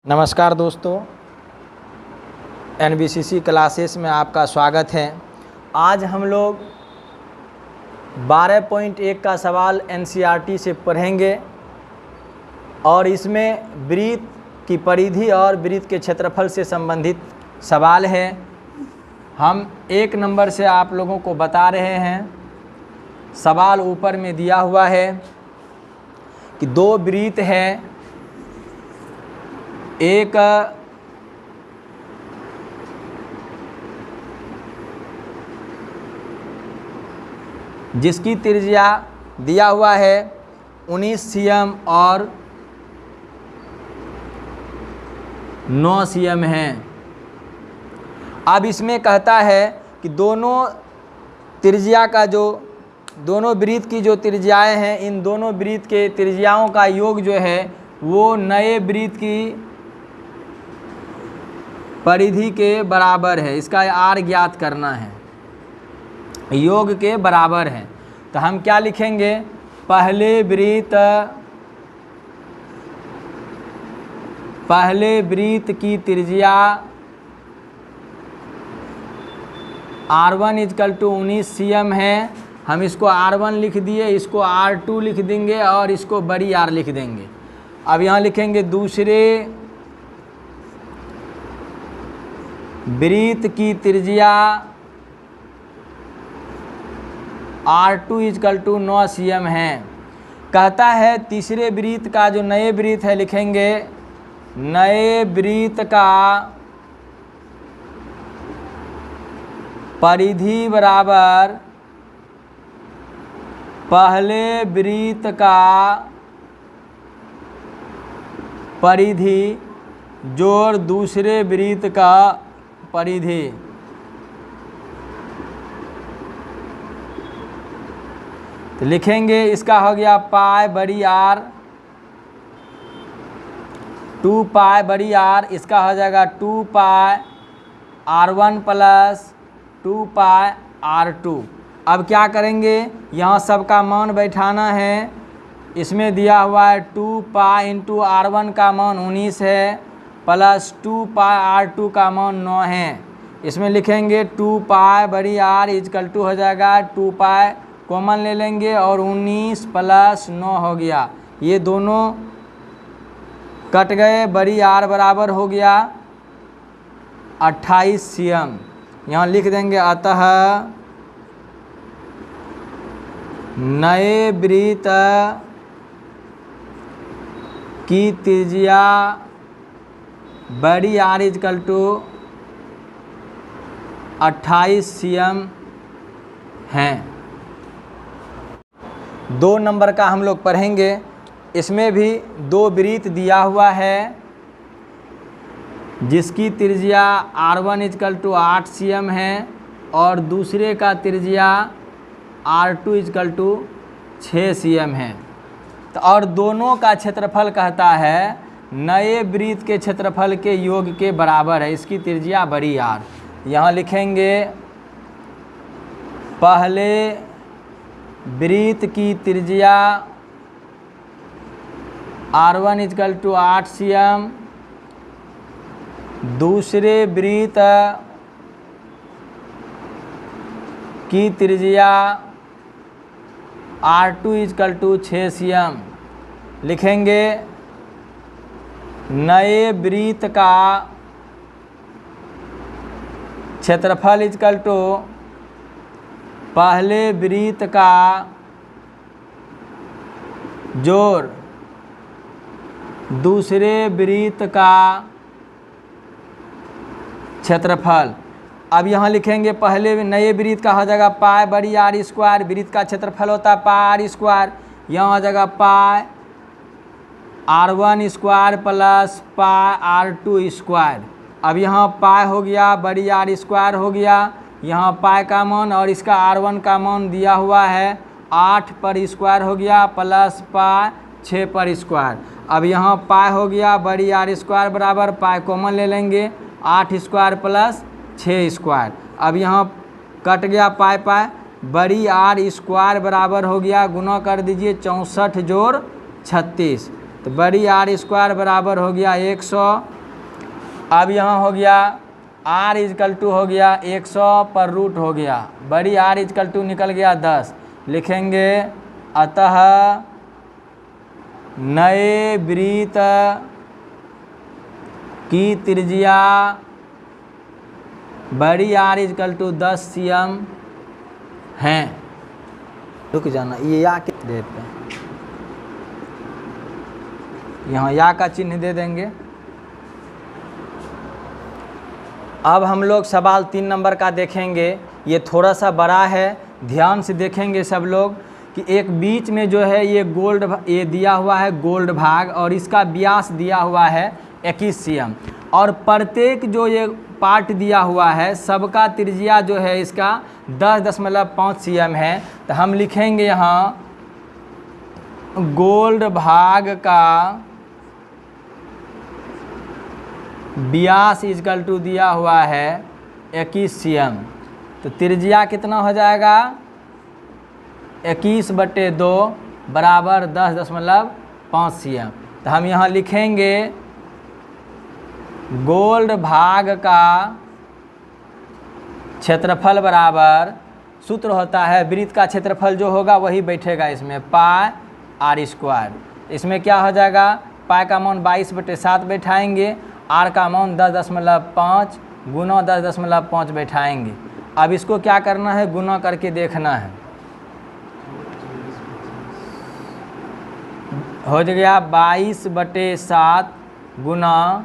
नमस्कार दोस्तों, NBCC classes में आपका स्वागत है। आज हम लोग 12.1 का सवाल NCERT से पढ़ेंगे और इसमें वृत्त की परिधि और वृत्त के क्षेत्रफल से संबंधित सवाल है। हम 1 नंबर से आप लोगों को बता रहे हैं। सवाल ऊपर में दिया हुआ है कि 2 वृत्त हैं, एक जिसकी त्रिज्या दिया हुआ है 19 cm और 9 cm है। अब इसमें कहता है कि दोनों त्रिज्या का दोनों वृत्त की जो त्रिज्याएं हैं, इन दोनों वृत्त के त्रिज्याओं का योग जो है वो नए वृत्त की परिधि के बराबर है। इसका आर ज्ञात करना है, योग के बराबर है। तो हम क्या लिखेंगे? पहले वृत्त की त्रिज्या R1 = 19 cm है। हम इसको R1 लिख दिए, इसको R2 लिख देंगे और इसको बड़ी R लिख देंगे। अब यहाँ लिखेंगे दूसरे वृत्त की त्रिज्या R2 = 9 cm है। कहता है तीसरे वृत्त का जो नए वृत्त है, लिखेंगे नए वृत्त का परिधि बराबर पहले वृत्त का परिधि जोड़ दूसरे वृत्त का परिधि। तो लिखेंगे इसका हो गया पाई बड़ी R, 2 पाई बड़ी R, इसका हो जाएगा 2 पाई R1 + 2 पाई R2। अब क्या करेंगे? यहाँ सबका मान बैठाना है। इसमें दिया हुआ है 2 पाई × R1 का मान 19 है प्लस 2 पाई R2 का मान 9 है। इसमें लिखेंगे 2 पाई बड़ी R = हो जाएगा 2 पाई, कॉमन ले लेंगे और 19 + 9 हो गया। ये दोनों कट गए, बड़ी R बराबर हो गया 28 cm। यहाँ लिख देंगे अतः नए वृत्त की त्रिज्या बड़ी R = 28 cm है। 2 नंबर का हम लोग पढ़ेंगे। इसमें भी 2 वृत्त दिया हुआ है जिसकी त्रिज्या R1 = 8 cm है और दूसरे का त्रिज्या R2 = 6 cm है। तो और दोनों का क्षेत्रफल कहता है नए वृत्त के क्षेत्रफल के योग के बराबर है। इसकी त्रिज्या बड़ी R। यहाँ लिखेंगे पहले वृत्त की त्रिज्या R1 = 8 cm, दूसरे वृत्त की त्रिज्या R2 = 6 cm। लिखेंगे नए वृत्त का क्षेत्रफल = पहले वृत्त का जोड़ दूसरे वृत्त का क्षेत्रफल। अब यहाँ लिखेंगे पहले नए वृत्त का हो जाएगा पाई बड़ी R², वृत्त का क्षेत्रफल होता है पाई R²। यहाँ हो जाएगा पाई R1² + पाई R2²। अब यहाँ पाई हो गया बड़ी R² हो गया, यहाँ पाई का मान और इसका R1 का मान दिया हुआ है 8 पर स्क्वायर हो गया प्लस पाई 6 पर स्क्वायर। अब यहाँ पाई हो गया बड़ी R² बराबर, पाई कॉमन ले लेंगे 8² + 6²। अब यहाँ कट गया पाई पाई, बड़ी R² बराबर हो गया, गुना कर दीजिए 64 + 36। तो बड़ी R² बराबर हो गया 100 अब यहाँ हो गया r इजकल टू हो गया 100 पर रूट हो गया, बड़ी r इजकल टू निकल गया 10, लिखेंगे अतः नए वृत्त की त्रिज्या बड़ी r इजकल टू 10 cm है। रुक जाना, ये या के देते हैं, यहाँ या का चिन्ह दे देंगे। अब हम लोग सवाल 3 नंबर का देखेंगे। ये थोड़ा सा बड़ा है, ध्यान से देखेंगे सब लोग कि एक बीच में जो है ये ये दिया हुआ है गोल्ड भाग और इसका व्यास दिया हुआ है 21 cm और प्रत्येक जो ये पार्ट दिया हुआ है सबका त्रिज्या जो है इसका 10.5 cm है। तो हम लिखेंगे यहाँ गोल्ड भाग का व्यास इजकल टू दिया हुआ है 21 cm, तो त्रिज्या कितना हो जाएगा 21/2 बराबर 10.5 cm। तो हम यहाँ लिखेंगे गोल्ड भाग का क्षेत्रफल बराबर, सूत्र होता है वृत्त का क्षेत्रफल जो होगा वही बैठेगा इसमें, पाई r²। इसमें क्या हो जाएगा, पाई का मान 22/7 बैठाएंगे, r का मान 10.5 गुना 10.5 बैठाएंगे। अब इसको क्या करना है, गुना करके देखना है। हो गया 22/7 गुना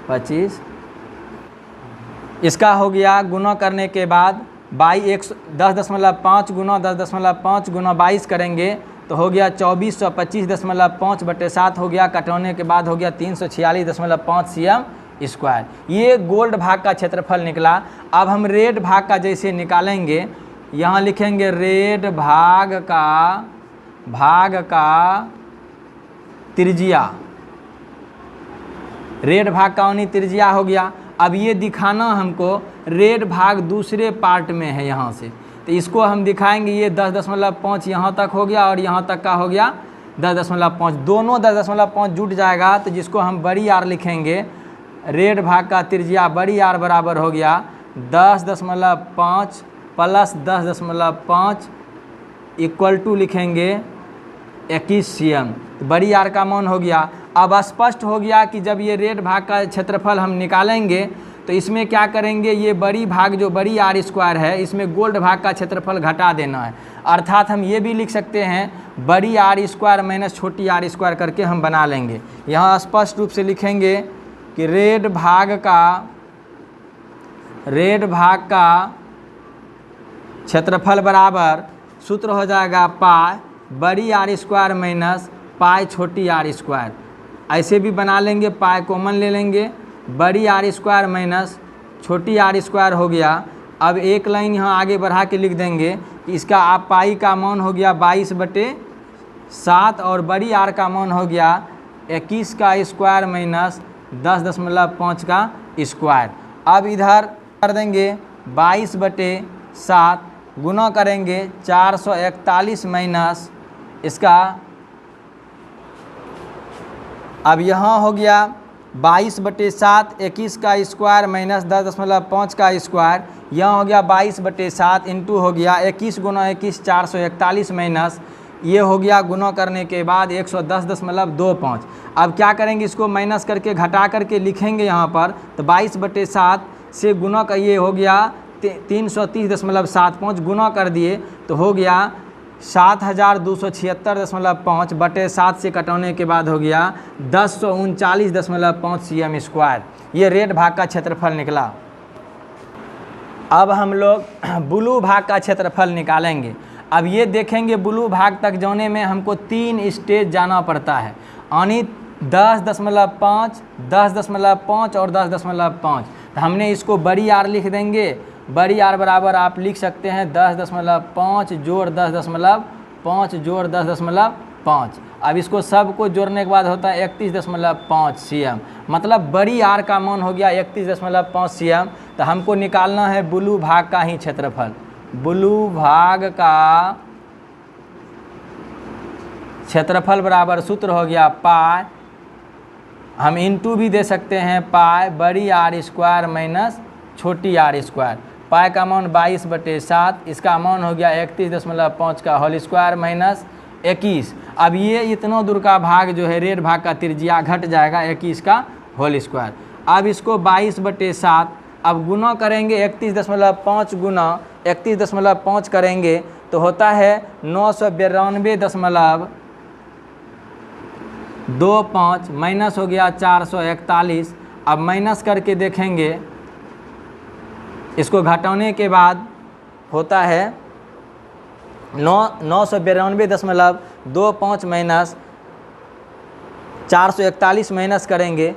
25, इसका हो गया गुना करने के बाद 10.5 गुना 10.5 गुना 22 करेंगे तो हो गया 2425.5/7 हो गया, कटौने के बाद हो गया 346.5 cm²। ये गोल्ड भाग का क्षेत्रफल निकला। अब हम रेड भाग का जैसे निकालेंगे, यहाँ लिखेंगे रेड भाग का त्रिज्या, रेड भाग का उन्हीं त्रिज्या हो गया। अब ये दिखाना हमको रेड भाग दूसरे पार्ट में है यहाँ से, तो इसको हम दिखाएंगे। ये 10.5 यहाँ तक हो गया और यहाँ तक का हो गया 10.5, दोनों 10.5 जुट जाएगा, तो जिसको हम बड़ी आर लिखेंगे। रेड भाग का त्रिज्या बड़ी आर बराबर हो गया 10.5 प्लस 10.5 इक्वल टू लिखेंगे 21 cm, तो बड़ी आर का मान हो गया। अब स्पष्ट हो गया कि जब ये रेड भाग का क्षेत्रफल हम निकालेंगे तो इसमें क्या करेंगे, ये बड़ी भाग जो बड़ी r² है इसमें गोल्ड भाग का क्षेत्रफल घटा देना है। अर्थात हम ये भी लिख सकते हैं बड़ी r² माइनस छोटी r² करके हम बना लेंगे। यहाँ स्पष्ट रूप से लिखेंगे कि रेड भाग का क्षेत्रफल बराबर, सूत्र हो जाएगा पाई बड़ी r² माइनस पाई छोटी r²। ऐसे भी बना लेंगे, पाई कॉमन ले लेंगे, बड़ी r² माइनस छोटी r² हो गया। अब एक लाइन यहाँ आगे बढ़ा के लिख देंगे कि इसका आप पाई का मान हो गया 22/7 और बड़ी r का मान हो गया 21 का स्क्वायर माइनस 10.5 का स्क्वायर। अब इधर कर देंगे 22/7 गुना करेंगे 441 माइनस इसका, अब यहाँ हो गया 22/7 21 का स्क्वायर माइनस 10.5 का स्क्वायर, यहाँ हो गया 22/7 इंटू हो गया 21 गुना 21 441 माइनस ये हो गया गुना करने के बाद 110.25। अब क्या करेंगे, इसको माइनस करके घटा करके लिखेंगे यहाँ पर, तो 22/7 से गुना का ये हो गया 330.75 गुना कर दिए तो हो गया 7276.5/7 से कटौने के बाद हो गया 1039.5 cm²। ये रेड भाग का क्षेत्रफल निकला। अब हम लोग ब्लू भाग का क्षेत्रफल निकालेंगे। अब ये देखेंगे ब्लू भाग तक जाने में हमको 3 स्टेज जाना पड़ता है, यानी 10.5, 10.5 और 10.5। तो हमने इसको बड़ी आर लिख देंगे। बड़ी आर बराबर आप लिख सकते हैं 10.5 जोड़ 10.5 जोड़ 10.5। अब इसको सबको जोड़ने के बाद होता है 31.5 cm, मतलब बड़ी आर का मान हो गया 31.5 cm। तो हमको निकालना है ब्लू भाग का ही क्षेत्रफल। ब्लू भाग का क्षेत्रफल बराबर सूत्र हो गया पाई, हम इंटू भी दे सकते हैं, पाई बड़ी आर स्क्वायर माइनस छोटी आर स्क्वायर। पाई का मान 22/7, इसका मान हो गया 31.5 का होल स्क्वायर माइनस 21। अब ये इतना दूर का भाग जो है रेड भाग का त्रिज्या घट जाएगा 21 का होल स्क्वायर। अब इसको 22/7 अब गुना करेंगे, 31.5 गुना 31.5 करेंगे तो होता है 992.25 माइनस हो गया 441। अब माइनस करके देखेंगे, इसको घटाने के बाद होता है 992.25 माइनस 441 माइनस करेंगे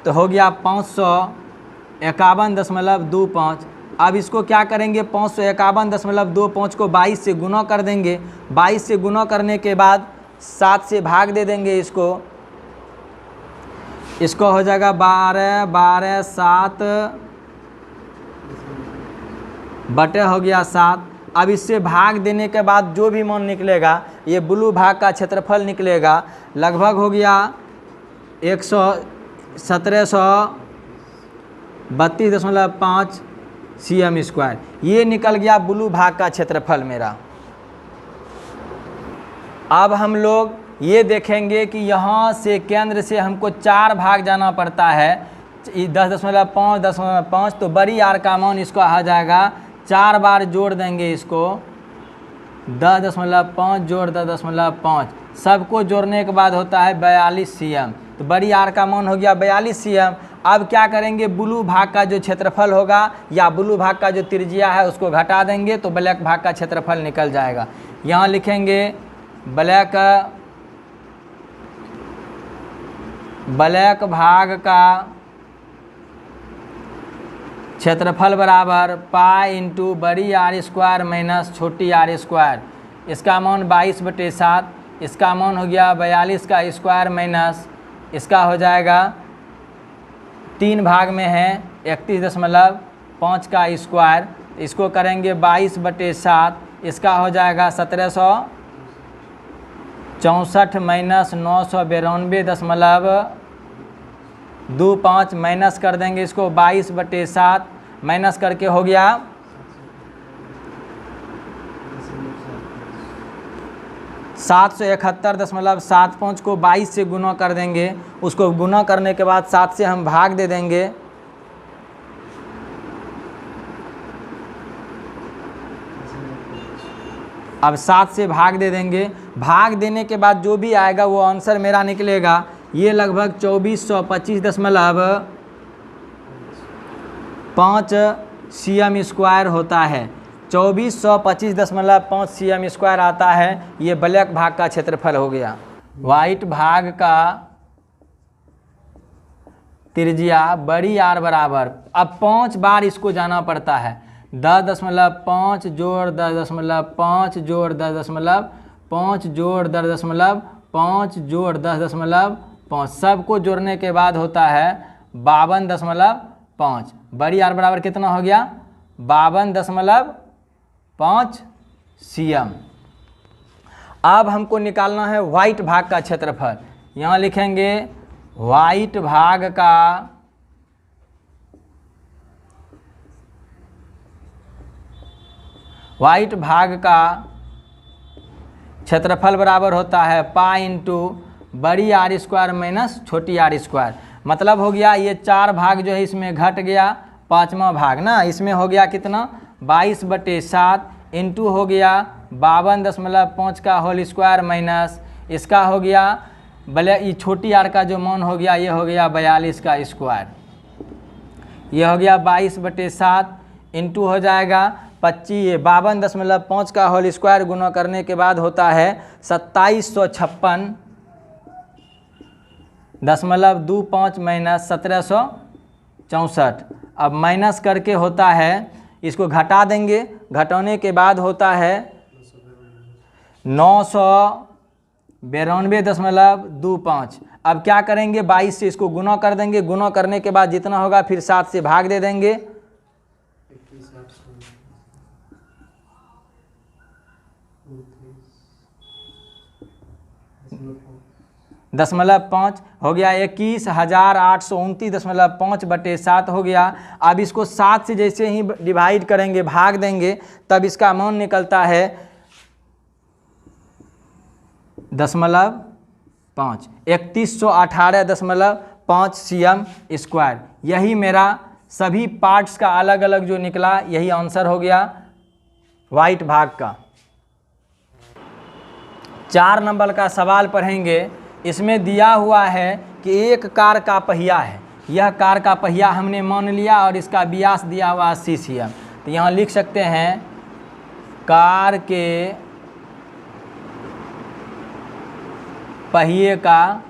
तो हो गया 551.25। अब इसको क्या करेंगे, 551.25 को 22 से गुना कर देंगे। 22 से गुना करने के बाद 7 से भाग दे देंगे इसको हो जाएगा 12/7 बटे हो गया 7। अब इससे भाग देने के बाद जो भी मान निकलेगा, ये ब्लू भाग का क्षेत्रफल निकलेगा, लगभग हो गया 1732.5 cm स्क्वायर। ये निकल गया ब्लू भाग का क्षेत्रफल मेरा। अब हम लोग ये देखेंगे कि यहाँ से केंद्र से हमको 4 भाग जाना पड़ता है, 10.5 10.5, तो बड़ी आर का मान इसको आ जाएगा, 4 बार जोड़ देंगे इसको, 10.5 जोड़ 10.5, सबको जोड़ने के बाद होता है 42 cm। तो बड़ी आर का मान हो गया 42 cm। अब क्या करेंगे, ब्लू भाग का जो क्षेत्रफल होगा या ब्लू भाग का जो त्रिज्या है उसको घटा देंगे तो ब्लैक भाग का क्षेत्रफल निकल जाएगा। यहाँ लिखेंगे ब्लैक भाग का क्षेत्रफल बराबर पाई इंटू बड़ी आर स्क्वायर माइनस छोटी आर स्क्वायर। इसका मान 22/7, इसका मान हो गया 42 का स्क्वायर माइनस इसका हो जाएगा 3 भाग में है 31.5 का स्क्वायर। इसको करेंगे 22/7, इसका हो जाएगा 1764 माइनस 992.25 माइनस कर देंगे इसको 22/7 माइनस करके हो गया 771.75 को 22 से गुना कर देंगे। उसको गुना करने के बाद 7 से हम भाग दे देंगे, अब 7 से भाग दे देंगे। भाग देने के बाद जो भी आएगा वो आंसर मेरा निकलेगा। ये लगभग 2425.5 cm स्क्वायर होता है, 2425.5 cm स्क्वायर आता है। ये ब्लैक भाग का क्षेत्रफल हो गया। वाइट भाग का त्रिज्या बड़ी आर बराबर, अब 5 बार इसको जाना पड़ता है, 10.5 जोड़ 10.5 जोड़ 10.5 जोड़ 10.5 जोड़ 10.5, सबको जोड़ने के बाद होता है 52.5। बड़ी आर बराबर कितना हो गया, 52.5 cm। अब हमको निकालना है वाइट भाग का क्षेत्रफल। यहाँ लिखेंगे वाइट भाग का क्षेत्रफल बराबर होता है पाई इंटू बड़ी आर स्क्वायर माइनस छोटी आर स्क्वायर। मतलब हो गया ये 4 भाग जो है इसमें घट गया, 5वां भाग ना, इसमें हो गया कितना 22/7 इंटू हो गया 52.5 का होल स्क्वायर माइनस इसका हो गया ये छोटी आर का जो मान हो गया ये हो गया 42 का स्क्वायर। ये हो गया 22/7 इंटू हो जाएगा 52.5 का होल स्क्वायर गुना करने के बाद होता है 2756.25 माइनस 1764। अब माइनस करके होता है, इसको घटा देंगे, घटाने के बाद होता है 992.25। अब क्या करेंगे, 22 से इसको गुना कर देंगे, गुना करने के बाद जितना होगा फिर 7 से भाग दे देंगे, 0.5 हो गया 21,829.5 हो गया। अब इसको 7 से जैसे ही डिवाइड करेंगे, भाग देंगे, तब इसका मान निकलता है 0.5 3118.5 cm स्क्वायर। यही मेरा सभी पार्ट्स का अलग अलग जो निकला, यही आंसर हो गया वाइट भाग का। 4 नंबर का सवाल पढ़ेंगे। इसमें दिया हुआ है कि एक कार का पहिया है। यह कार का पहिया हमने मान लिया और इसका व्यास दिया हुआ 80 cm। तो यहाँ लिख सकते हैं कार के पहिए का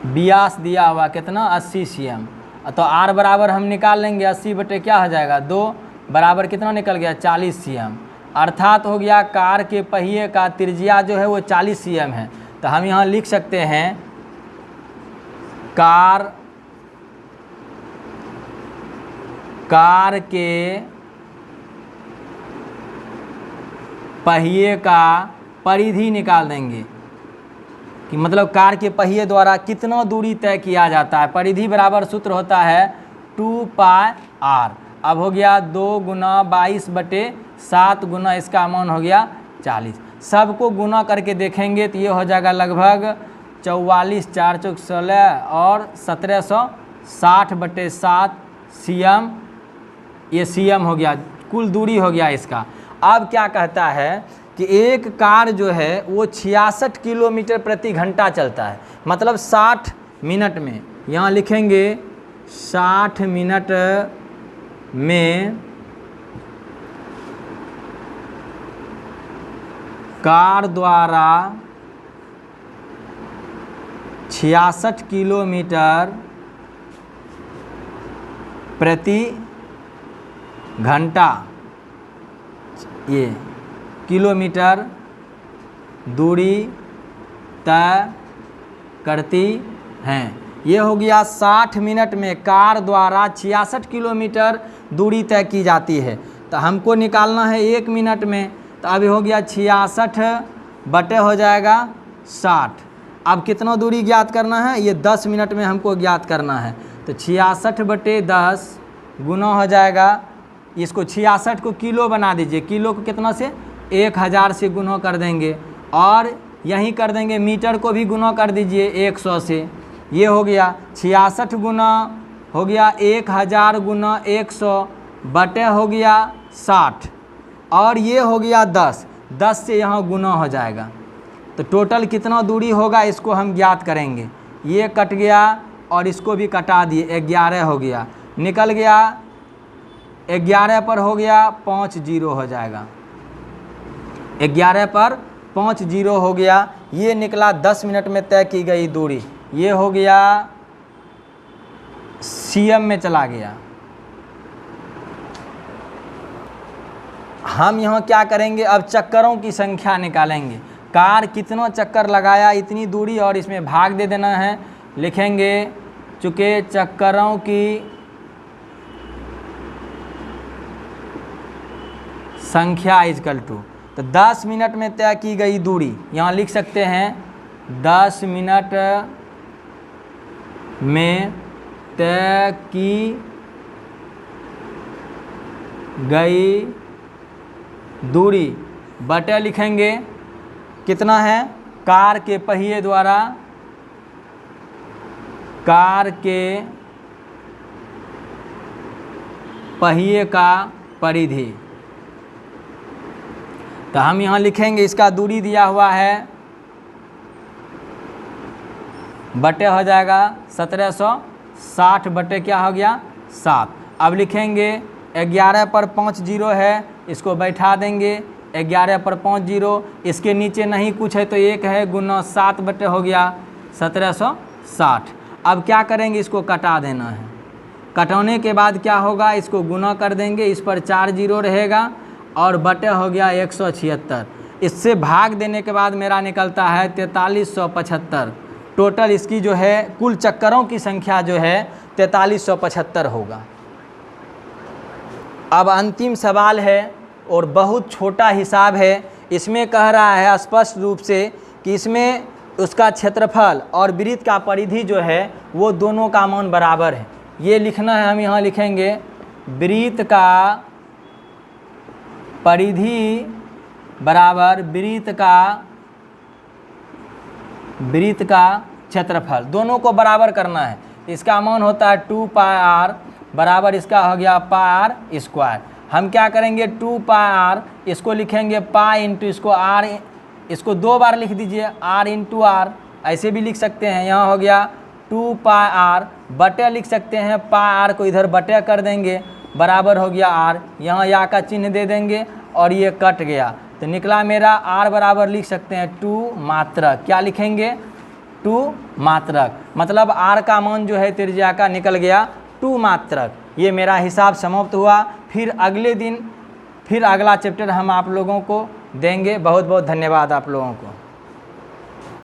व्यास दिया हुआ कितना 80 cm। तो R बराबर हम निकाल लेंगे 80 बटे क्या हो जाएगा 2 बराबर कितना निकल गया 40 cm। अर्थात हो गया कार के पहिए का त्रिज्या जो है वो 40 cm है। तो हम यहाँ लिख सकते हैं कार के पहिए का परिधि निकाल देंगे कि मतलब कार के पहिए द्वारा कितना दूरी तय किया जाता है। परिधि बराबर सूत्र होता है 2πr। अब हो गया 2 गुना 22 बटे 7 गुना इसका मान हो गया 40। सबको गुना करके देखेंगे तो ये हो जाएगा लगभग 44 4 चौक 16 और 1760 बटे 7 cm। ये cm हो गया, कुल दूरी हो गया इसका। अब क्या कहता है कि एक कार जो है वो 66 किलोमीटर प्रति घंटा चलता है, मतलब 60 मिनट में। यहाँ लिखेंगे 60 मिनट में कार द्वारा 66 किलोमीटर प्रति घंटा, ये किलोमीटर दूरी तय करती हैं। ये हो गया 60 मिनट में कार द्वारा 66 किलोमीटर दूरी तय की जाती है। तो हमको निकालना है 1 मिनट में। तो अभी हो गया 66 बटे हो जाएगा 60। अब कितना दूरी ज्ञात करना है, ये 10 मिनट में हमको ज्ञात करना है। तो 66 बटे 10 गुना हो जाएगा, इसको 66 को किलो बना दीजिए। किलो को कितना से 1000 से गुना कर देंगे और यहीं कर देंगे मीटर को भी गुना कर दीजिए 100 से। ये हो गया 66 गुना हो गया 1000 गुना 100 बटे हो गया 60 और ये हो गया 10 से यहाँ गुना हो जाएगा। तो टोटल कितना दूरी होगा इसको हम ज्ञात करेंगे। ये कट गया और इसको भी कटा दिए, 11 हो गया, निकल गया 11 पर हो गया 5 0 हो जाएगा। 11 पर 5 0 हो गया। ये निकला 10 मिनट में तय की गई दूरी। ये हो गया cm में चला गया। हम यहाँ क्या करेंगे, अब चक्करों की संख्या निकालेंगे। कार कितना चक्कर लगाया इतनी दूरी और इसमें भाग दे देना है। लिखेंगे चूँकि चक्करों की संख्या इजकल टू, तो 10 मिनट में तय की गई दूरी, यहाँ लिख सकते हैं 10 मिनट में तय की गई दूरी बटे लिखेंगे कितना है, कार के पहिए द्वारा कार के पहिए का परिधि। तो हम यहाँ लिखेंगे इसका दूरी दिया हुआ है बटे हो जाएगा 1760 बटे क्या हो गया 7। अब लिखेंगे 11 पर 5 0 है, इसको बैठा देंगे 11 पर 5 0, इसके नीचे नहीं कुछ है तो 1 है, गुना 7 बटे हो गया 1760। अब क्या करेंगे, इसको कटा देना है। कटाने के बाद क्या होगा, इसको गुना कर देंगे, इस पर 4 0 रहेगा और बटे हो गया 176। इससे भाग देने के बाद मेरा निकलता है 4375। टोटल इसकी जो है कुल चक्करों की संख्या जो है 4375 होगा। अब अंतिम सवाल है और बहुत छोटा हिसाब है। इसमें कह रहा है स्पष्ट रूप से कि इसमें उसका क्षेत्रफल और वृत्त का परिधि जो है वो दोनों का मान बराबर है। ये लिखना है, हम यहाँ लिखेंगे वृत्त का परिधि बराबर वृत्त का क्षेत्रफल, दोनों को बराबर करना है। इसका मान होता है 2 पाई आर बराबर इसका हो गया पाई आर स्क्वायर। हम क्या करेंगे 2 पाई आर, इसको लिखेंगे पाई इंटू इसको आर, इसको 2 बार लिख दीजिए आर इंटू आर, ऐसे भी लिख सकते हैं। यहाँ हो गया 2 पाई आर बटे लिख सकते हैं, पाई आर को इधर बटे कर देंगे बराबर हो गया आर, यहाँ या का चिन्ह दे देंगे और ये कट गया तो निकला मेरा आर बराबर लिख सकते हैं 2 मात्रक। क्या लिखेंगे 2 मात्रक, मतलब आर का मान जो है त्रिज्या का निकल गया 2 मात्रक। ये मेरा हिसाब समाप्त हुआ। फिर अगले दिन फिर अगला चैप्टर हम आप लोगों को देंगे। बहुत बहुत धन्यवाद आप लोगों को।